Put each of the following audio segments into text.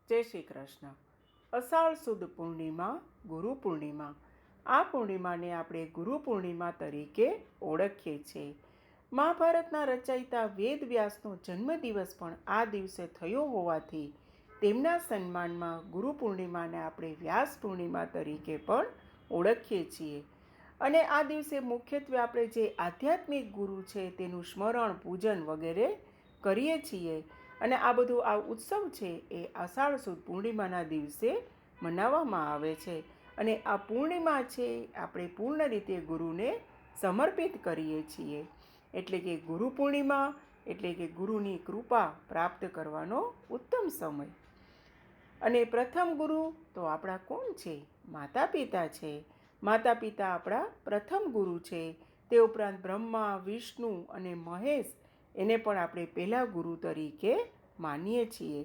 જય શ્રી કૃષ્ણ. અષાઢ સુદ પૂર્ણિમા, ગુરુ પૂર્ણિમા. આ પૂર્ણિમાને આપણે ગુરુ પૂર્ણિમા તરીકે ઓળખીએ છીએ. મહાભારતના રચયિતા વેદવ્યાસનો જન્મદિવસ પણ આ દિવસે થયો હોવાથી તેમના સન્માનમાં ગુરુ પૂર્ણિમાને આપણે વ્યાસ પૂર્ણિમા તરીકે પણ ઓળખીએ છીએ. અને આ દિવસે મુખ્યત્વે આપણે જે આધ્યાત્મિક ગુરુ છે તેનું સ્મરણ, પૂજન વગેરે કરીએ છીએ. અને આ બધું આ ઉત્સવ છે એ અષાઢ સુદ પૂર્ણિમાના દિવસે મનાવવામાં આવે છે. અને આ પૂર્ણિમા છે આપણે પૂર્ણ રીતે ગુરુને સમર્પિત કરીએ છીએ. એટલે કે ગુરુ પૂર્ણિમા એટલે કે ગુરુની કૃપા પ્રાપ્ત કરવાનો ઉત્તમ સમય. અને પ્રથમ ગુરુ તો આપણા કોણ છે? માતા પિતા છે. માતા પિતા આપણા પ્રથમ ગુરુ છે. તે ઉપરાંત બ્રહ્મા, વિષ્ણુ અને મહેશ એને પણ આપણે પહેલા ગુરુ તરીકે માનીએ છીએ.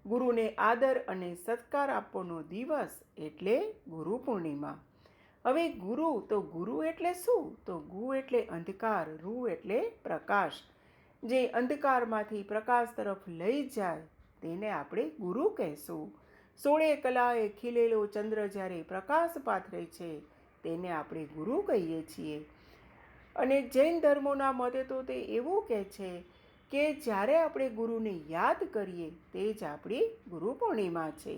ગુરુને આદર અને સત્કાર આપવાનો દિવસ એટલે ગુરુ પૂર્ણિમા. હવે ગુરુ એટલે શું? તો ગુ એટલે અંધકાર, રૂ એટલે પ્રકાશ. જે અંધકારમાંથી પ્રકાશ તરફ લઈ જાય તેને આપણે ગુરુ કહેશું. 16 કલાએ ખીલેલો ચંદ્ર જ્યારે પ્રકાશ પાથરે છે તેને આપણે ગુરુ કહીએ છીએ. અને જૈન ધર્મોના મતે તો તે એવું કહે છે કે જ્યારે આપણે ગુરુને યાદ કરીએ તે જ આપણી ગુરુ પૂર્ણિમા છે.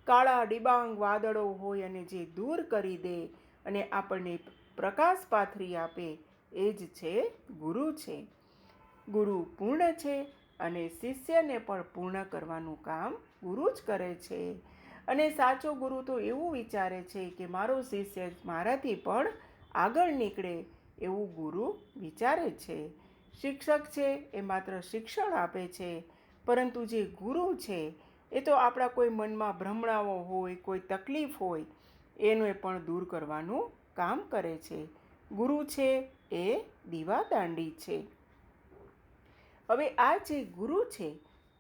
કાળા ડિબાંગ વાદળો હોય અને જે દૂર કરી દે અને આપણને પ્રકાશ પાથરી આપે એ જ છે ગુરુ છે. ગુરુ પૂર્ણ છે અને શિષ્યને પણ પૂર્ણ કરવાનું કામ ગુરુ જ કરે છે. અને સાચો ગુરુ તો એવું વિચારે છે કે મારો શિષ્ય મારાથી પણ આગળ નીકળે એવું ગુરુ વિચારે છે. શિક્ષક છે એ માત્ર શિક્ષણ આપે છે, પરંતુ જે ગુરુ છે એ તો આપણા કોઈ મનમાં ભ્રમણાઓ હોય, કોઈ તકલીફ હોય એને પણ દૂર કરવાનું કામ કરે છે. ગુરુ છે એ દીવાદાંડી છે. હવે આ જે ગુરુ છે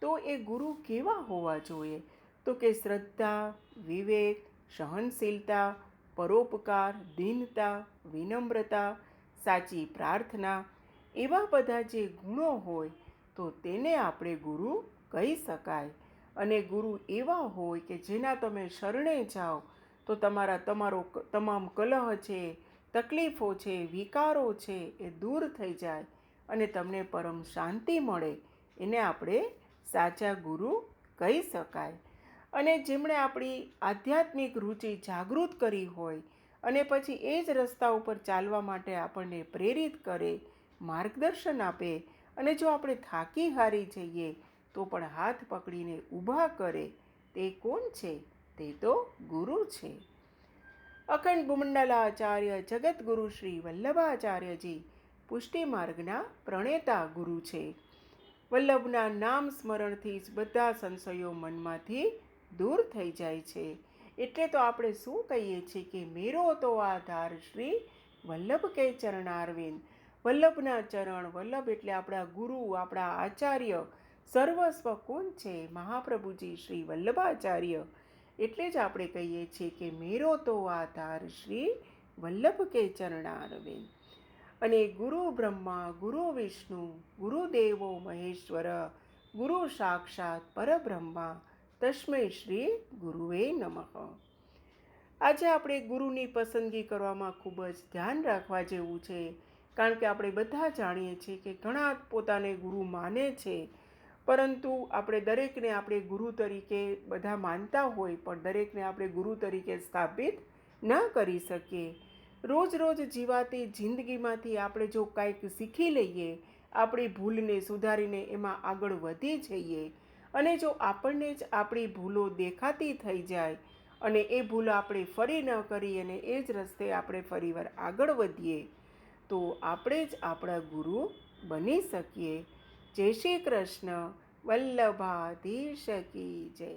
તો એ ગુરુ કેવા હોવા જોઈએ? તો કે શ્રદ્ધા, વિવેક, સહનશીલતા, પરોપકાર, દીનતા, વિનમ્રતા, સાચી પ્રાર્થના એવા બધા જે ગુણો હોય તો તેને આપણે ગુરુ કહી શકાય. અને ગુરુ એવા હોય કે જેના તમે શરણે જાઓ તો તમારો તમામ કલહ છે, તકલીફો છે, વિકારો છે એ દૂર થઈ જાય અને તમને પરમ શાંતિ મળે. એને આપણે સાચા ગુરુ કહી શકાય. અને જેમણે આપણી આધ્યાત્મિક રુચિ જાગૃત કરી હોય અને પછી એ જ રસ્તા ઉપર ચાલવા માટે આપણને પ્રેરિત કરે, માર્ગદર્શન આપે અને જો આપણે થાકી હારી જઈએ તો પણ હાથ પકડીને ઊભા કરે, તે કોણ છે? તે તો ગુરુ છે. અખંડ ભૂમંડલાચાર્ય જગતગુરુ શ્રી વલ્લભાચાર્યજી પુષ્ટિ માર્ગના પ્રણેતા ગુરુ છે. વલ્લભના નામ સ્મરણથી જ બધા સંશયો મનમાંથી દૂર થઈ જાય છે. એટલે તો આપણે શું કહીએ છીએ કે મેરો તો આધાર શ્રી વલ્લભ કે ચરણારવિંદ. વલ્લભના ચરણ, વલ્લભ એટલે આપણા ગુરુ, આપણા આચાર્ય, સર્વસ્વ કોણ છે? મહાપ્રભુજી શ્રી વલ્લભાચાર્ય. એટલે જ આપણે કહીએ છીએ કે મેરો તો આધાર શ્રી વલ્લભ કે ચરણારવિંદ. અને ગુરુ બ્રહ્મા, ગુરુ વિષ્ણુ, ગુરુદેવો મહેશ્વર, ગુરુ સાક્ષાત પરબ્રહ્મા, તસ્મૈ શ્રી ગુરુવે નમઃ. આજે આપણે ગુરુની પસંદગી કરવામાં ખૂબ જ ધ્યાન રાખવા જેવું છે. કારણ કે આપણે બધા જાણીએ છીએ કે ઘણા પોતાને ગુરુ માને છે, પરંતુ આપણે ગુરુ તરીકે બધા માનતા હોય પણ દરેકને આપણે ગુરુ તરીકે સ્થાપિત ન કરી શકીએ. રોજ રોજ જીવાતી જિંદગીમાંથી આપણે જો કાંઈક શીખી લઈએ, આપણી ભૂલને સુધારીને એમાં આગળ વધી જઈએ અને જો આપણને જ આપણી ભૂલો દેખાતી થઈ જાય અને એ ભૂલ આપણે ફરી ન કરી અને એ જ રસ્તે આપણે ફરીવાર આગળ વધીએ તો આપણે જ આપણા ગુરુ બની શકીએ. જય શ્રી કૃષ્ણ. વલ્લભાધીશ કી જય.